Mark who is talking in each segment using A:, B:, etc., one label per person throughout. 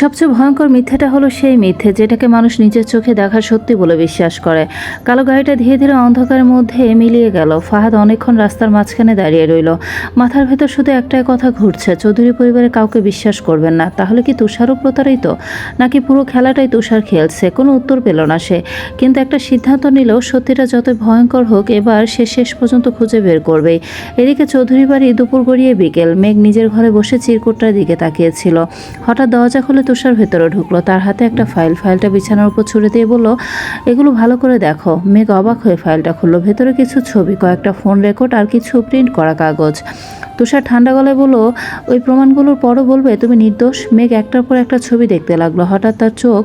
A: সবচেয়ে ভয়ঙ্কর মিথ্যাটা হলো সেই মিথ্যে যেটাকে মানুষ নিজের চোখে দেখা সত্যি বলে বিশ্বাস করে। কালো গাড়িটা ধীরে ধীরে অন্ধকারের মধ্যে মিলিয়ে গেল। ফাহাদ অনেকক্ষণ রাস্তার মাঝখানে দাঁড়িয়ে রইল। মাথার ভেতর শুধু একটাই কথা ঘুরছে, চৌধুরী পরিবারের কাউকে বিশ্বাস করবেন না। তাহলে কি তুষারও প্রতারিত, নাকি পুরো খেলাটাই তুষার খেলছে? কোনো উত্তর পেল না সে, কিন্তু একটা সিদ্ধান্ত নিল, সত্যিটা যত ভয়ঙ্কর হোক এবার সে শেষ পর্যন্ত খুঁজে বের করবেই। এদিকে চৌধুরী বাড়ি দুপুর গড়িয়ে বিকেল। মেঘ নিজের ঘরে বসে চিরকুটটার দিকে তাকিয়েছিল। হঠাৎ দরজা খুলে তুষার ভেতরে ঢুকলো। তার হাতে একটা ফাইলটা বিছানার উপর ছুড়ে দিয়ে বলল, এগুলো ভালো করে দেখো। মেঘ অবাক হয়ে ফাইলটা খুললো। ভেতরে কিছু ছবি, কয়েকটা ফোন রেকর্ড আর কিছু প্রিন্ট করা কাগজ। তুষার ঠান্ডা গলায় বলল, ওই প্রমাণগুলোর পরও বলবে তুমি নির্দোষ? মেঘ একটার পর একটা ছবি দেখতে লাগলো। হঠাৎ তার চোখ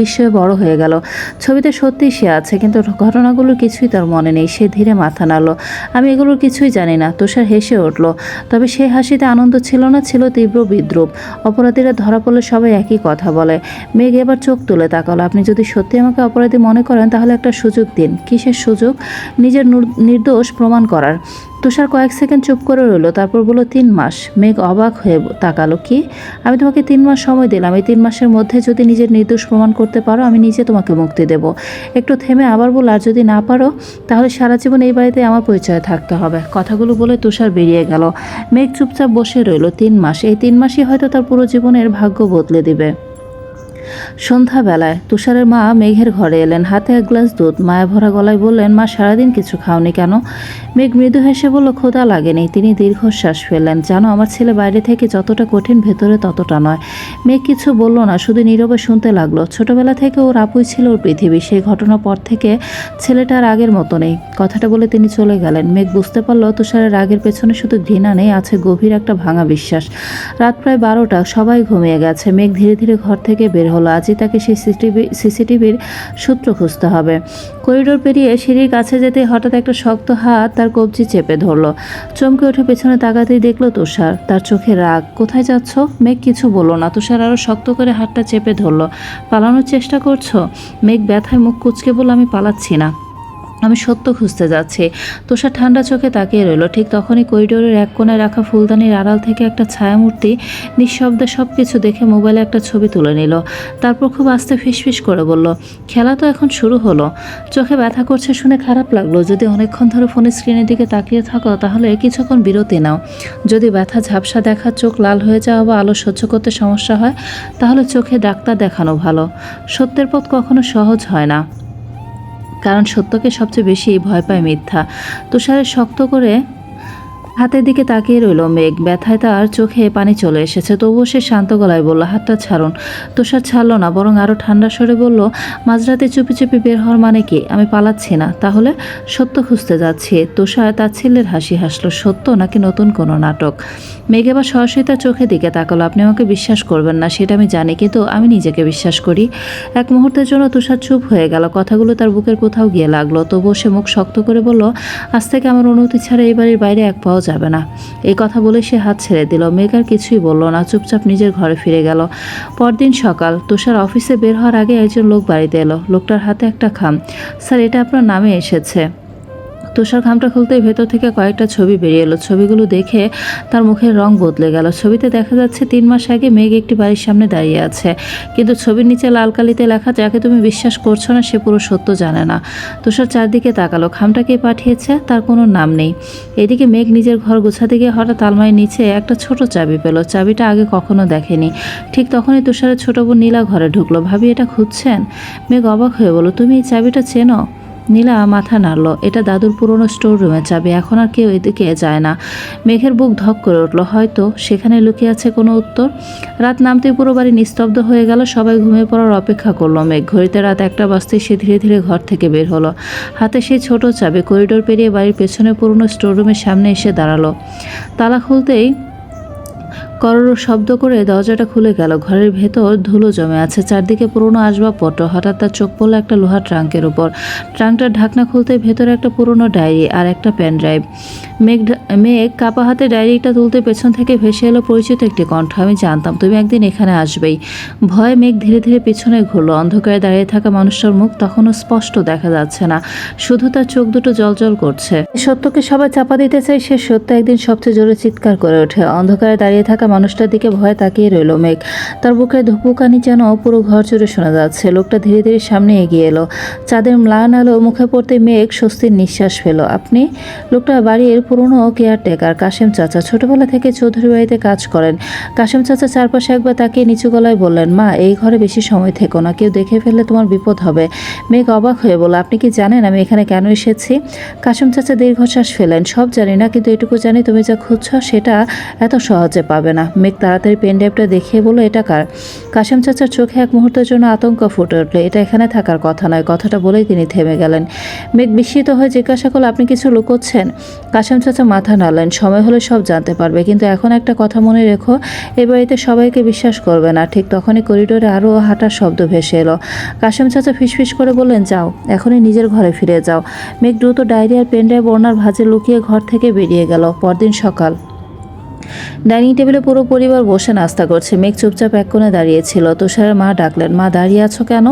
A: বিস্ময়ে বড় হয়ে গেল। ছবিতে সত্যিই সে আছে, কিন্তু ঘটনাগুলোর কিছুই তার মনে নেই। সে ধীরে মাথা নাড়ল। আমি এগুলোর কিছুই জানি না। তুষার হেসে উঠল। তবে সেই হাসিতে আনন্দ ছিল না, ছিল তীব্র বিদ্রুপ। অপরাধীরা ধরা পড়লে সবাই একই কথা বলে। মেঘ এবার চোখ তুলে তাকালো। আপনি যদি সত্যি আমাকে অপরাধী মনে করেন তাহলে একটা সুযোগ দিন। কিসের সুযোগ? নিজের নির্দোষ প্রমাণ করার। তুষার কয়েক সেকেন্ড চুপ করে রইল, তারপর বলল 3 মাস। মেঘ অবাক হয়ে তাকালো। কি? আমি তোমাকে 3 মাস সময় দিলাম। এই 3 মাসের মধ্যে যদি নিজের নির্দোষ প্রমাণ করতে পারো আমি নিজে তোমাকে মুক্তি দেব। একটু থেমে আবার বল, আর যদি না পারো তাহলে সারা জীবন এই বাড়িতে আমার পরিচয় থাকতে হবে। কথাগুলো বলে তুষার বেরিয়ে গেল। মেঘ চুপচাপ বসে রইল। 3 মাস, এই 3 মাসই হয়তো তার পুরো জীবনের ভাগ্য বদলে দিবে। সন্ধ্যাবেলায় তুষারের মা মেঘের ঘরে এলেন। হাতে এক গ্লাস দুধ। মায়া ভরা গলায় বললেন, মা সারাদিন কিছু খাওনি কেন? মেঘ মৃদু হেসে বলল, ক্ষুধা লাগেনি। তিনি দীর্ঘশ্বাস ফেললেন। জানো, আমার ছেলে বাইরে থেকে যতটা কঠিন ভেতরে ততটা নয়। মেঘ কিছু বলল না, শুধু নীরবে শুনতে লাগলো। ছোটবেলা থেকে ওর আপুই ছিল ওর পৃথিবী। সেই ঘটনার পর থেকে ছেলেটা আর আগের মতো নেই। কথাটা বলে তিনি চলে গেলেন। মেঘ বুঝতে পারল তুষারের রাগের পেছনে শুধু ঘৃণা নেই, আছে গভীর একটা ভাঙা বিশ্বাস। রাত প্রায় 12টা, সবাই ঘুমিয়ে গেছে। মেঘ ধীরে ধীরে ঘর থেকে বের হলো। আজই তাকে সেই সিসিটিভির সূত্র খুঁজতে হবে। করিডোর পেরিয়ে সিঁড়ির কাছে যেতে হঠাৎ একটা শক্ত হাত তার কবজি চেপে ধরলো। চমকে উঠে পেছনে তাকাতেই দেখলো তুষার। তার চোখে রাগ। কোথায় যাচ্ছ? মেঘ কিছু বলল না। তুষার আরো শক্ত করে হাতটা চেপে ধরলো। পালানোর চেষ্টা করছো? মেঘ ব্যথায় মুখ কুঁচকে বলল, আমি পালাচ্ছি না, আমি সত্য খুঁজতে যাচ্ছি। তুষার ঠান্ডা চোখে তাকিয়ে রইল। ঠিক তখনই করিডোরের এক কোণে রাখা ফুলদানির আড়াল থেকে একটা ছায়ামূর্তি নিঃশব্দে সব কিছু দেখে মোবাইলে একটা ছবি তুলে নিল। তারপর খুব আস্তে ফিসফিস করে বলল, খেলা তো এখন শুরু হলো। চোখে ব্যথা করছে শুনে খারাপ লাগলো। যদি অনেকক্ষণ ধরে ফোনের স্ক্রিনের দিকে তাকিয়ে থাকো তাহলে কিছুক্ষণ বিরতি নাও। যদি ব্যথা ঝাপসা দেখা, চোখ লাল হয়ে যাওয়া বা আলো সহ্য করতে সমস্যা হয় তাহলে চোখে ডাক্তার দেখানো ভালো। সত্যের পথ কখনো সহজ হয় না, কারণ সত্যকে সবচেয়ে বেশি ভয় পায় মিথ্যা। তুষারের শক্ত করে হাতের দিকে তাকিয়ে রইল মেঘ। ব্যথায় তার চোখে পানি চলে এসেছে। তবুও সে শান্ত গলায় বলল, হাতটা ছাড়ুন। তুষার ছাড়ল না, বরং আরও ঠান্ডা স্বরে বলল, মাঝরাতে চুপি চুপি বের হওয়ার মানে কি? আমি পালাচ্ছি না। তাহলে? সত্য খুঁজতে যাচ্ছি। তুষার তার ছেলের হাসি হাসলো। সত্য নাকি নতুন কোনো নাটক? মেঘ এবার সরাসরি তার চোখে দিকে তাকালো। আপনি আমাকে বিশ্বাস করবেন না সেটা আমি জানি, কিন্তু আমি নিজেকে বিশ্বাস করি। এক মুহূর্তের জন্য তুষার চুপ হয়ে গেল। কথাগুলো তার বুকের কোথাও গিয়ে লাগলো। তবুও সে মুখ শক্ত করে বলল, আজ থেকে আমার অনুমতি ছাড়া এই বাড়ির বাইরে এক পাও যাবে না। এই কথা বলে সে হাত ছেড়ে দিল। মেঘ আর কিছুই বলল না, চুপচাপ নিজের ঘরে ফিরে গেল। পরদিন সকাল, তুষার অফিসে বের হওয়ার আগে একজন লোক বাড়িতে এলো। লোকটার হাতে একটা খাম। স্যার, এটা আপনার নামে এসেছে। তুষার খামটা খুলতেই ভেতর থেকে কয়েকটা ছবি বেরিয়ে এলো। ছবিগুলো দেখে তার মুখের রং বদলে গেল। ছবিতে দেখা যাচ্ছে 3 মাস আগে মেঘ একটি বাড়ির সামনে দাঁড়িয়ে আছে, কিন্তু ছবির নিচে লাল কালিতে লেখা, যাকে তুমি বিশ্বাস করছো না সে পুরো সত্য জানে না। তুষার চারদিকে তাকালো। খামটা কে পাঠিয়েছে তার কোনো নাম নেই। এদিকে মেঘ নিজের ঘর গোছাতে গিয়ে হঠাৎ আলমারির নিচে একটা ছোট চাবি পেল। চাবিটা আগে কখনো দেখেনি। ঠিক তখনই তুষারের ছোট বোন নীলা ঘরে ঢুকলো। ভাবি, এটা খুঁজছেন? মেঘ অবাক হয়ে বলল, তুমি এই চাবিটা চেনো? নীলা মাথা নাড়ল। এটা দাদুর পুরনো স্টোর রুমের চাবি। এখন আর কেউ এদিকে যায় না। মেঘের বুক ধক করে উঠল। হয়তো সেখানে লুকিয়ে আছে কোনো উত্তর। রাত নামতে পুরো বাড়ি নিস্তব্ধ হয়ে গেল। সবাই ঘুমিয়ে পড়ার অপেক্ষা করলো। মেঘ ঘড়িতে রাত 1টা বাজতে সে ধীরে ধীরে ঘর থেকে বের হলো। হাতে সেই ছোট চাবি। করিডোর পেরিয়ে বাড়ির পেছনে পুরনো স্টোর রুমের সামনে এসে দাঁড়ালো। তালা খুলতেই করর শব্দ করে দরজাটা খুলে গেল। ঘরের ভেতর ধুলো জমে আছে, চারদিকে পুরনো আসবাবপত্র। হঠাৎ তার চোখ পড়লো একটা লোহার ট্রাঙ্কের উপর। ট্রাঙ্কটার ঢাকনা খুলতেই ভেতরে একটা পুরনো ডায়েরি আর একটা পেন ড্রাইভ। মেঘ কাপা হাতে ডায়েরিটা তুলতে পেছন থেকে ভেসে এলো পরিচিত একটি কণ্ঠ, আমি জানতাম তুমি একদিন এখানে আসবেই। ভয়ে মেঘ ধীরে ধীরে পেছনে ঘুরলো। অন্ধকারে দাঁড়িয়ে থাকা মানুষটার মুখ তখনও স্পষ্ট দেখা যাচ্ছে না, শুধু তার চোখ দুটো জ্বলজ্বল করছে। সত্যকে সবাই চাপা দিতে চায়, সে সত্য একদিন সবচেয়ে জোরে চিৎকার করে ওঠে। অন্ধকারে দাঁড়িয়ে থাকা মানুষটার দিকে ভয়ে তাকিয়ে রইল মেঘ। তার বুকে ধুকপুকানি যেন পুরো ঘর জুড়ে শোনা যাচ্ছে। লোকটা ধীরে ধীরে সামনে এগিয়ে এলো। চাঁদের ম্লান আলো মুখে পড়তে মেঘ স্বস্তির নিঃশ্বাস ফেল। আপনি? লোকটা বাড়ির পুরনো কেয়ারটেকার কাশেম চাচা, ছোটবেলা থেকে চৌধুরী বাড়িতে কাজ করেন। কাশেম চাচা চারপাশে একবার তাকিয়ে নিচু গলায় বললেন, মা, এই ঘরে বেশি সময় থেকো না, কেউ দেখে ফেললে তোমার বিপদ হবে। মেঘ অবাক হয়ে বলল, আপনি কি জানেন আমি এখানে কেন এসেছি? কাশেম চাচা দীর্ঘশ্বাস ফেলেন। সব জানি না, কিন্তু এটুকু জানি তুমি যা খুঁজছ সেটা এত সহজে পাবে না। মেঘ তাড়াতাড়ি পেন ড্রাইভটা দেখিয়ে বলল, এটা কার? কাশেম চাচার চোখে এক মুহূর্তের জন্য আতঙ্ক ফুটে উঠল। এটা এখানে থাকার কথা নয়। কথাটা বলেই তিনি থেমে গেলেন। মেঘ বিস্মিত হয়ে জিজ্ঞাসা করল, আপনি কিছু লুকোচ্ছেন? কাশেম চাচা মাথা নাড়লেন। সময় হলে সব জানতে পারবে, কিন্তু এখন একটা কথা মনে রেখো, এ বাড়িতে সবাইকে বিশ্বাস করবে না। ঠিক তখনই করিডোরে আরও হাঁটার শব্দ ভেসে এলো। কাশেম চাচা ফিসফিস করে বললেন, যাও, এখনই নিজের ঘরে ফিরে যাও। মেঘ দ্রুত ডায়েরি আর পেনড্রাইভ ওনার ভাঁজে লুকিয়ে ঘর থেকে বেরিয়ে গেল। পরদিন সকাল। ডাইনিং টেবিলে পুরো পরিবার বসে নাস্তা করছে। মেঘ চুপচাপ এক কোণে দাঁড়িয়েছিল। তুষারের মা ডাকলেন, মা, দাঁড়িয়ে আছো কেন?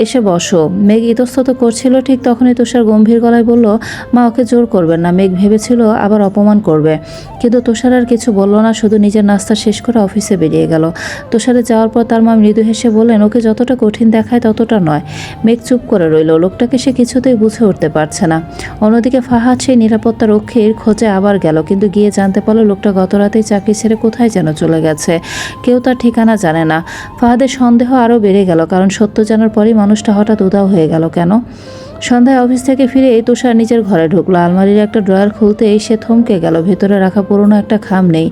A: এসে বসো। মেঘ ইতস্তত করছিল। ঠিক তখনই তুষার গম্ভীর গলায় বলল, মা, ওকে জোর করবেন না। মেঘ ভেবেছিল আবার অপমান করবে, কিন্তু তুষার আর কিছু বলল না, শুধু নিজের নাস্তা শেষ করে অফিসে বেরিয়ে গেল। তুষারে যাওয়ার পর তার মা মৃদু হেসে বললেন, ওকে যতটা কঠিন দেখায় ততটা নয়। মেঘ চুপ করে রইল। লোকটাকে সে কিছুতেই বুঝে উঠতে পারছে না। অন্যদিকে ফাহাদ সেই নিরাপত্তা রক্ষীর খোঁজে আবার গেল, কিন্তু গিয়ে জানতে পারল লোকটা গত রাতেই চাকরি ছেড়ে কোথায় যেন চলে গেছে। কেউ তার ঠিকানা জানে না। ফাহাদের সন্দেহ আরও বেড়ে গেল, কারণ সত্য জানার পরই মানুষটা হঠাৎ উধাও হয়ে গেল কেন? সন্ধ্যায় অফিস থেকে ফিরে তুষার নিজের ঘরে ঢুকলো। আলমারির একটা ড্রয়ার খুলতেই সে থমকে গেল। ভেতরে রাখা পুরনো একটা খাম নেই।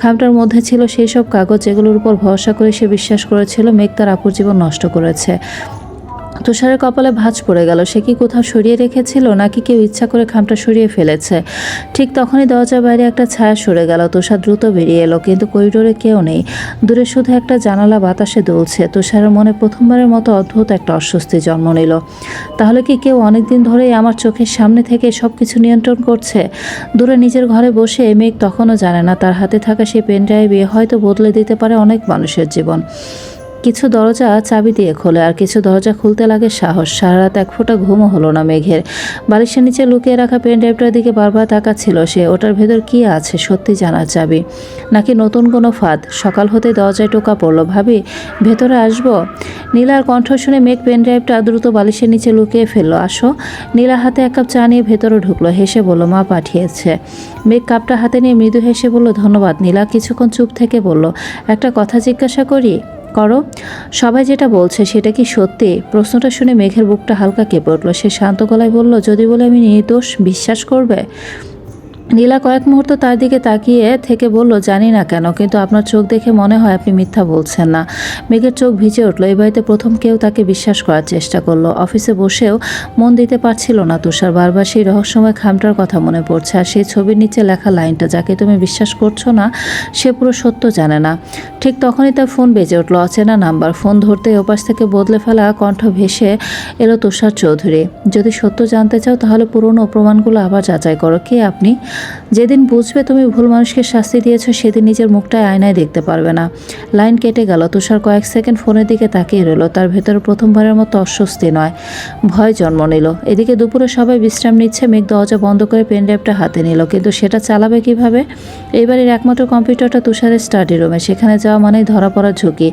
A: খামটার মধ্যে ছিল সেই সব কাগজ যেগুলোর উপর ভরসা করে সে বিশ্বাস করেছিল মেঘ তার আপুর জীবন নষ্ট করেছে। তুষারের কপালে ভাঁজ পড়ে গেল। সে কি কোথাও সরিয়ে রেখেছিল, নাকি কেউ ইচ্ছা করে খামটা সরিয়ে ফেলেছে? ঠিক তখনই দরজার বাইরে একটা ছায়া সরে গেল। তুষার দ্রুত বেরিয়ে এলো, কিন্তু করিডোরে কেউ নেই। দূরে শুধু একটা জানালা বাতাসে দুলছে। তুষারের মনে প্রথমবারের মতো অদ্ভুত একটা অস্বস্তি জন্ম নিল। তাহলে কি কেউ অনেকদিন ধরেই আমার চোখের সামনে থেকে সব কিছু নিয়ন্ত্রণ করছে? দূরে নিজের ঘরে বসে মেঘ তখনও জানে না তার হাতে থাকা সেই পেনড্রাইভে হয়তো বদলে দিতে পারে অনেক মানুষের জীবন। কিছু দরজা চাবি দিয়ে খোলে, আর কিছু দরজা খুলতে লাগে সাহস। সারা রাত এক ফোঁটা ঘুমও হলো না মেঘের। বালিশের নিচে লুকিয়ে রাখা পেন ড্রাইভটার দিকে বারবার তাকাচ্ছিল সে। ওটার ভেতর কি আছে সত্যি জানার চাবি, নাকি নতুন কোনো ফাঁদ? সকাল হতে দরজায় টোকা পড়লো। ভাবি, ভেতরে আসবো? নীলার কণ্ঠ শুনে মেঘ পেন ড্রাইভটা দ্রুত বালিশের নিচে লুকিয়ে ফেললো। আসো। নীলার হাতে এক কাপ চা নিয়ে ভেতরে ঢুকলো। হেসে বলল, মা পাঠিয়েছে। মেঘ কাপটা হাতে নিয়ে মৃদু হেসে বলল, ধন্যবাদ। নীলা কিছুক্ষণ চুপ থেকে বলল, একটা কথা জিজ্ঞাসা করো, সবাই যেটা বলছে সেটা কি সত্যি? প্রশ্নটা শুনে মেঘের বুকটা হালকা কেঁপে উঠল। সে শান্ত গলায় বলল, যদি বলে আমি নির্দোষ, বিশ্বাস করবে? নীলা কয়েক মুহূর্ত তার দিকে তাকিয়ে থেকে বলল, জানি না কেন, কিন্তু আপনার চোখ দেখে মনে হয় আপনি মিথ্যা বলছেন না। মেঘের চোখ ভিজে উঠল। এই বাড়িতে প্রথম কেউ তাকে বিশ্বাস করার চেষ্টা করলো। অফিসে বসেও মন দিতে পারছিল না তুষার। বারবার সেই রহস্যময় খামটার কথা মনে পড়ছে, আর সেই ছবির নিচে লেখা লাইনটা, যাকে তুমি বিশ্বাস করছো না সে পুরো সত্য জানে না। ঠিক তখনই তার ফোন বেজে উঠল। অচেনা নাম্বার। ফোন ধরতেই ওপাশ থেকে বদলে ফেলা কণ্ঠ ভেসে এলো তুষার চৌধুরী। যদি সত্য জানতে চাও তাহলে পুরনো প্রমাণগুলো আবার যাচাই করো। কে আপনি? যেদিন বুঝবে তুমি ভুল মানুষকে শাস্তি দিয়েছো সেদিন নিজের মুখটায় আয়নায় দেখতে পারবে না। লাইন কেটে গেল। তুষার কয়েক সেকেন্ড ফোনের দিকে তাকিয়ে রইল। তার ভেতরে প্রথমবারের মতো অস্বস্তি নয়, ভয় জন্ম নিল। এদিকে দুপুরে সবাই বিশ্রাম নিচ্ছে। মেঘ দরজা বন্ধ করে পেনড্রাইভটা হাতে নিল, কিন্তু সেটা চালাবে কিভাবে? এবারের একমাত্র কম্পিউটারটা তুষারের স্টাডি রুমে। সেখানে যাওয়া মানেই ধরা পড়ার ঝুঁকি।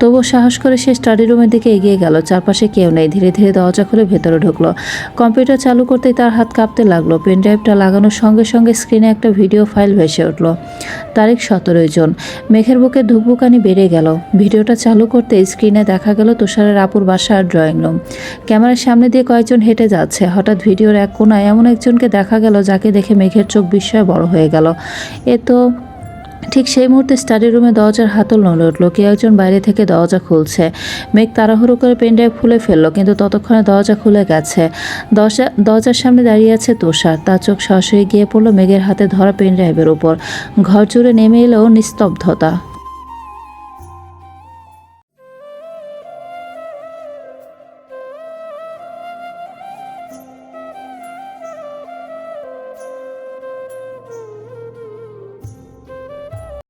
A: তবুও সাহস করে সে স্টাডি রুমের দিকে এগিয়ে গেল। চারপাশে কেউ নেই। ধীরে ধীরে দরজা খুলে ভেতরে ঢুকলো। কম্পিউটার চালু করতেই তার হাত কাঁপতে লাগলো। পেনড্রাইভটা লাগানোর সঙ্গে সঙ্গে স্ক্রিনে একটা ভিডিও ফাইল ভেসে উঠল। তারিখ 17 জুন। মেঘের বুকে ধুকপুকানি বেড়ে গেল। ভিডিওটা চালু করতে স্ক্রিনে দেখা গেল তুষারের আপুর বাসার ড্রয়িং রুম। ক্যামেরার সামনে দিয়ে কয়েকজন হেঁটে যাচ্ছে। হঠাৎ ভিডিওর এক কোণায় এমন একজনকে দেখা গেল যাকে দেখে মেঘের চোখ বিস্ময়ে বড় হয়ে গেল। ঠিক সেই মুহূর্তে স্টাডি রুমে দরজার হাতল নড়ে উঠল। কেউ একজন বাইরে থেকে দরজা খুলছে। মেঘ তাড়াহুড়ো করে পেনড্রাইভ খুলে ফেললো, কিন্তু ততক্ষণে দরজা খুলে গেছে। দরজার সামনে দাঁড়িয়ে আছে তুষার। তার চোখ সরাসরি গিয়ে পড়লো মেঘের হাতে ধরা পেনড্রাইভের উপর। ঘর জুড়ে নেমে এলো নিস্তব্ধতা।